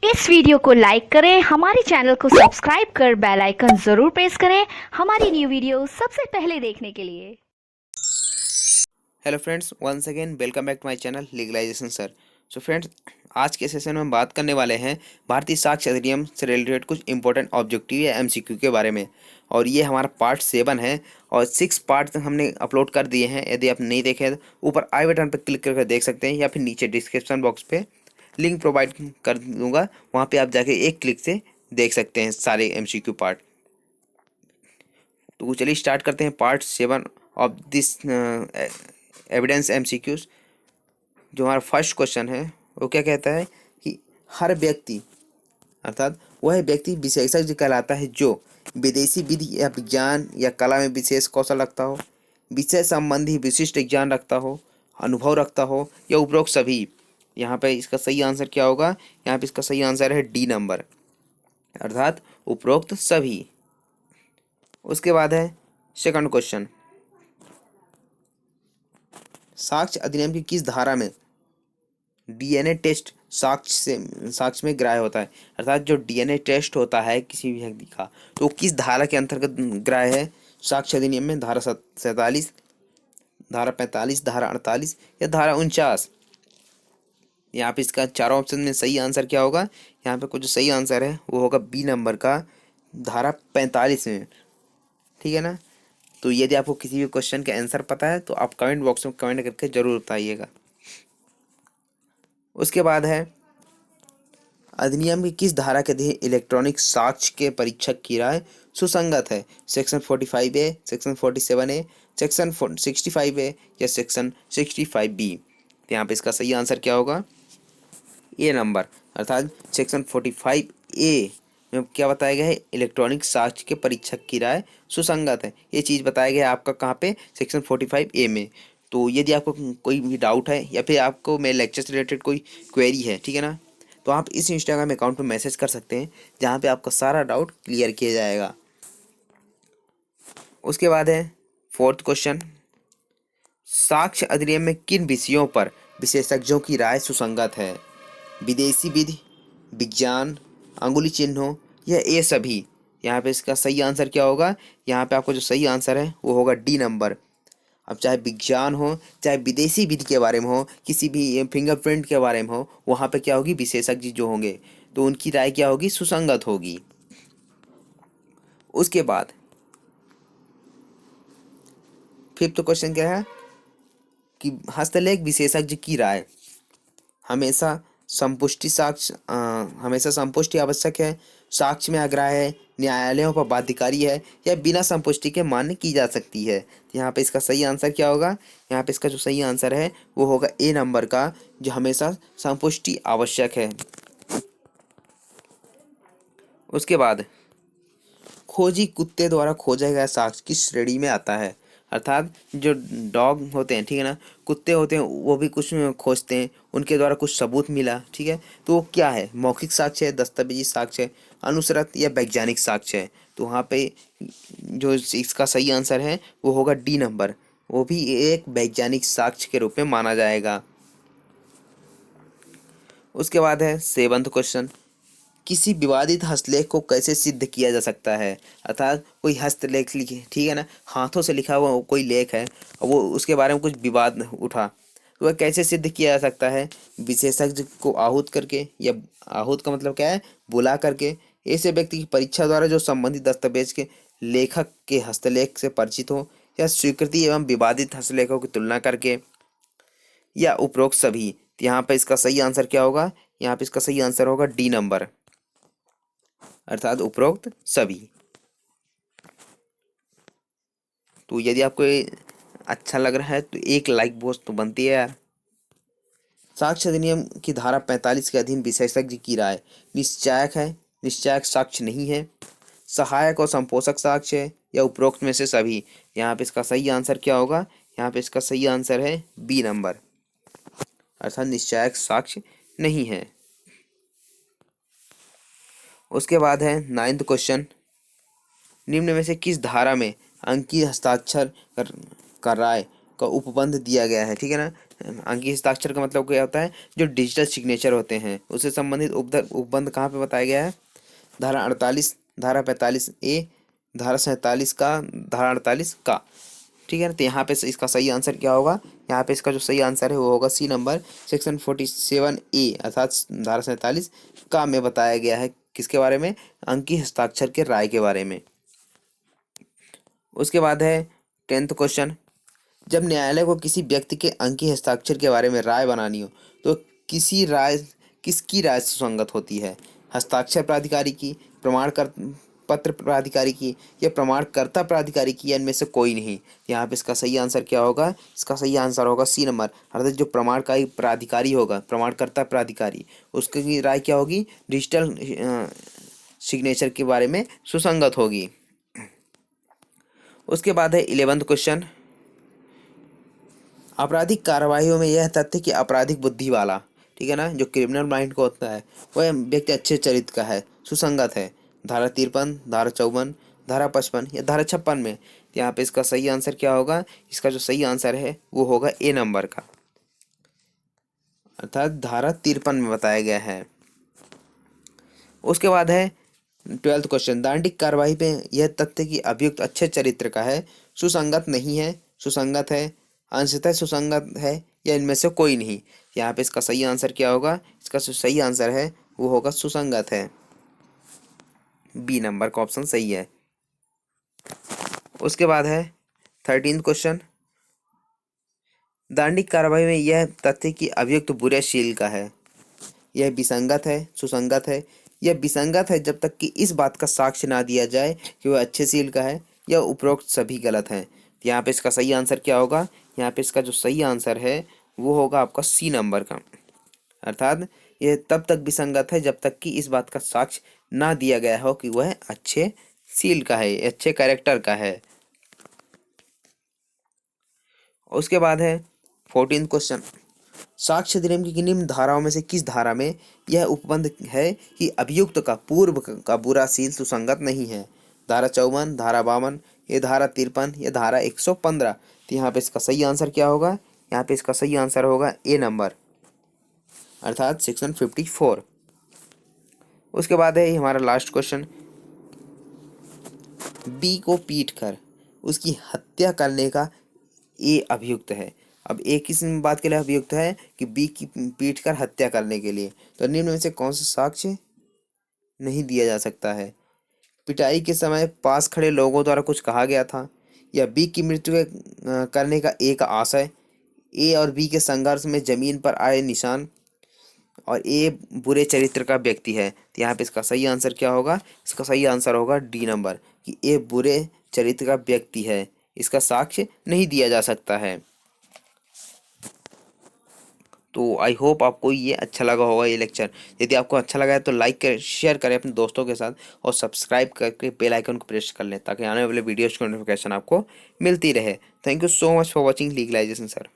इस वीडियो को लाइक करें, हमारे चैनल को सब्सक्राइब कर बेल आइकन जरूर प्रेस करें हमारी न्यू वीडियो सबसे पहले देखने के लिए। Hello friends, once again welcome back to my channel legalisation sir. So friends, आज के सेशन में हम बात करने वाले हैं भारतीय साक्ष्य अधिनियम से रिलेटेड कुछ इंपॉर्टेंट ऑब्जेक्टिव या एमसीक्यू के बारे में। और ये हमारा पार्ट 7 है और 6 पार्ट हमने अपलोड कर दिए हैं। यदि आप नहीं देखे तो ऊपर आई बटन पर क्लिक करके देख सकते हैं या फिर नीचे डिस्क्रिप्शन बॉक्स पे लिंक प्रोवाइड कर दूंगा, वहाँ पे आप जाके एक क्लिक से देख सकते हैं सारे एमसीक्यू पार्ट। तो चलिए स्टार्ट करते हैं part 7 of this evidence MCQs. जो हमारा फर्स्ट क्वेश्चन है वो क्या कहता है कि हर व्यक्ति अर्थात वह व्यक्ति विशेषज्ञ कहलाता है जो विदेशी विधि या विज्ञान या कला में विशेष कौशल रखता हो, विषय संबंधी विशिष्ट ज्ञान रखता हो, अनुभव रखता हो, या उपरोक्त सभी। यहाँ पे इसका सही आंसर क्या होगा? यहाँ पे इसका सही आंसर है डी नंबर, अर्थात उपरोक्त सभी। उसके बाद है सेकंड क्वेश्चन, साक्ष्य अधिनियम की किस धारा में डीएनए टेस्ट साक्ष्य में ग्राह्य होता है? अर्थात जो डीएनए टेस्ट होता है किसी भी व्यक्ति का, तो वो किस धारा के अंतर्गत ग्राह्य है साक्ष्य अधिनियम में? धारा 47, धारा 45, धारा 48 या धारा 49? यहाँ पे इसका चारों ऑप्शन में सही आंसर क्या होगा? यहाँ पे कुछ सही आंसर है वो होगा बी नंबर का, धारा 45 में। ठीक है ना? तो यदि आपको किसी भी क्वेश्चन का आंसर पता है तो आप कमेंट बॉक्स में कमेंट करके जरूर बताइएगा। उसके बाद है अधिनियम की किस धारा के अधीन इलेक्ट्रॉनिक साक्ष्य के परीक्षक की राय सुसंगत है? Section 45A, section 47A, section 65A या सेक्शन 65B? तो यहाँ पे इसका सही आंसर क्या होगा? ए नंबर, अर्थात सेक्शन 45A में क्या बताया गया है? इलेक्ट्रॉनिक साक्ष्य के परीक्षक की राय सुसंगत है। ये चीज़ बताया गया है आपका कहाँ पे? सेक्शन 45A में। तो यदि आपको कोई भी डाउट है या फिर आपको मेरे लेक्चर से रिलेटेड कोई क्वेरी है, ठीक है ना, तो आप इस इंस्टाग्राम अकाउंट पे मैसेज कर सकते हैं जहाँ पे आपका सारा डाउट क्लियर किया जाएगा। उसके बाद है फोर्थ क्वेश्चन, साक्ष्य अधिनियम में किन विषयों पर विशेषज्ञों की राय सुसंगत है? विदेशी विधि, विज्ञान, अंगुली चिन्हों या ये सभी? यहाँ पे इसका सही आंसर क्या होगा? यहाँ पे आपको जो सही आंसर है वो होगा डी नंबर। अब चाहे विज्ञान हो, चाहे विदेशी विधि के बारे में हो, किसी भी फिंगरप्रिंट के बारे में हो, वहाँ पे क्या होगी? विशेषज्ञ जो होंगे तो उनकी राय क्या होगी? सुसंगत होगी। उसके बाद फिफ्थ क्वेश्चन क्या है कि हस्तलेख विशेषज्ञ की राय हमेशा हमेशा संपुष्टि आवश्यक है, साक्ष्य में अग्राह्य है, न्यायालयों पर बाध्यकारी है, या बिना संपुष्टि के मान्य की जा सकती है? तो यहाँ पे इसका सही आंसर क्या होगा? यहाँ पे इसका जो सही आंसर है वो होगा ए नंबर का, जो हमेशा संपुष्टि आवश्यक है। उसके बाद खोजी कुत्ते द्वारा खोजा गया साक्ष्य किस श्रेणी में आता है? अर्थात जो डॉग होते हैं, ठीक है ना, कुत्ते होते हैं, वो भी कुछ खोजते हैं, उनके द्वारा कुछ सबूत मिला, ठीक है, तो वो क्या है? मौखिक साक्ष्य है, दस्तावेजी साक्ष्य है, अनुश्रुत या वैज्ञानिक साक्ष्य है? तो वहाँ पे जो इसका सही आंसर है वो होगा डी नंबर, वो भी एक वैज्ञानिक साक्ष्य के रूप में माना जाएगा। उसके बाद है सेवंथ क्वेश्चन, किसी विवादित हस्तलेख को कैसे सिद्ध किया जा सकता है? अर्थात कोई हस्तलेख लिखे, ठीक है ना, हाथों से लिखा हुआ कोई लेख है और वो उसके बारे में कुछ विवाद उठा, तो वह कैसे सिद्ध किया जा सकता है? विशेषज्ञ को आहूत करके, या आहूत का मतलब क्या है? बुला करके, ऐसे व्यक्ति की परीक्षा द्वारा जो संबंधित दस्तावेज के लेखक के हस्तलेख से परिचित हो, या स्वीकृति एवं विवादित हस्तलेखों की तुलना करके, या उपरोक्त सभी? तो यहाँ पे इसका सही आंसर क्या होगा? यहाँ पे इसका सही आंसर होगा डी नंबर, अर्थात उपरोक्त सभी। तो यदि आपको ये अच्छा लग रहा है तो एक लाइक बोस्ट तो बनती है यार। साक्ष्य अधिनियम की धारा 45 के अधीन विशेषज्ञ की राय निश्चायक है, निश्चायक साक्ष्य नहीं है, सहायक और संपोषक साक्ष्य है, या उपरोक्त में से सभी? यहाँ पे इसका सही आंसर क्या होगा? यहाँ पे इसका सही आंसर है बी नंबर, अर्थात निश्चायक साक्ष्य नहीं है। उसके बाद है नाइन्थ क्वेश्चन, निम्न में से किस धारा में अंकीय हस्ताक्षर कर राय का उपबंध दिया गया है, ठीक है ना। अंकीय हस्ताक्षर का मतलब क्या होता है, जो डिजिटल सिग्नेचर होते हैं उससे संबंधित उपबंध कहाँ पे बताया गया है, धारा 48, धारा 45A, धारा 47 का, धारा 48 का, ठीक है ना। तो यहाँ पे इसका सही आंसर क्या होगा, यहाँ पे इसका जो सही आंसर है वो होगा सी नंबर, सेक्शन 47A अर्थात धारा 47 का में बताया गया है किसके बारे में, अंकीय हस्ताक्षर के राय के बारे में। उसके बाद है 10th क्वेश्चन, जब न्यायालय को किसी व्यक्ति के अंकीय हस्ताक्षर के बारे में राय बनानी हो तो किसकी राय सुसंगत होती है, हस्ताक्षर प्राधिकारी की, प्रमाण कर पत्र प्राधिकारी की, या प्रमाणकर्ता प्राधिकारी की, या इनमें से कोई नहीं। यहाँ पे इसका सही आंसर क्या होगा, इसका सही आंसर होगा सी नंबर, अर्थात जो प्रमाणकारी प्राधिकारी होगा, प्रमाणकर्ता प्राधिकारी, उसकी राय क्या होगी, डिजिटल सिग्नेचर के बारे में सुसंगत होगी। उसके बाद है 11th क्वेश्चन, आपराधिक कार्यवाहियों में यह तथ्य कि आपराधिक बुद्धि वाला, ठीक है ना, जो क्रिमिनल माइंड को होता है वह व्यक्ति अच्छे चरित्र का है, सुसंगत है, धारा 53, धारा 54, धारा 55 या धारा 56 में। यहाँ पे इसका सही आंसर क्या होगा, इसका जो सही आंसर है वो होगा ए नंबर का, अर्थात धारा 53 में बताया गया है। उसके बाद है 12th क्वेश्चन, दांडिक कार्यवाही में यह तथ्य कि अभियुक्त अच्छे चरित्र का है, सुसंगत नहीं है, सुसंगत है, अंशतः सुसंगत है, या इनमें से कोई नहीं। यहाँ पे इसका सही आंसर क्या होगा, इसका जो सही आंसर है वो होगा सुसंगत है, बी नंबर का ऑप्शन सही है। उसके बाद है 13th क्वेश्चन, दांडिक कार्यवाही में यह तथ्य कि अभियुक्त बुरे शील का है, यह विसंगत है, सुसंगत है, यह विसंगत है जब तक कि इस बात का साक्ष्य ना दिया जाए कि वह अच्छे सील का है, या उपरोक्त सभी गलत हैं। यहाँ पे इसका सही आंसर क्या होगा, यहाँ पे इसका जो सही आंसर है वो होगा आपका सी नंबर का, अर्थात यह तब तक विसंगत है जब तक कि इस बात का साक्ष्य ना दिया गया हो कि वह अच्छे सील का है, अच्छे कैरेक्टर का है। उसके बाद है 14th क्वेश्चन, साक्ष्य अधिनियम की निम्न धाराओं में से किस धारा में यह उपबंध है कि अभियुक्त का पूर्व का बुरा सील सुसंगत नहीं है, धारा 54, धारा 52, ये धारा 53 या धारा 115। तो यहाँ पे इसका सही आंसर क्या होगा, यहाँ पे इसका सही आंसर होगा ए नंबर, अर्थात सेक्शन 54। उसके बाद है हमारा लास्ट क्वेश्चन, बी को पीट कर उसकी हत्या करने का ए अभियुक्त है। अब ए किस बात के लिए अभियुक्त है, कि बी की पीट कर हत्या करने के लिए। तो निम्न में से कौन सा साक्ष्य नहीं दिया जा सकता है, पिटाई के समय पास खड़े लोगों द्वारा कुछ कहा गया था, या बी की मृत्यु करने का ए का आशय, ए और बी के संघर्ष में जमीन पर आए निशान, और ए बुरे चरित्र का व्यक्ति है। तो यहाँ पे इसका सही आंसर क्या होगा, इसका सही आंसर होगा डी नंबर, कि ए बुरे चरित्र का व्यक्ति है, इसका साक्ष्य नहीं दिया जा सकता है। तो आई होप आपको ये अच्छा लगा होगा ये लेक्चर। यदि आपको अच्छा लगा है तो लाइक करें, शेयर करें अपने दोस्तों के साथ, और सब्सक्राइब करके बेल आइकन को प्रेस कर लें ताकि आने वाले वीडियोज़ की नोटिफिकेशन आपको मिलती रहे। Thank you so much for watching legalisation sir.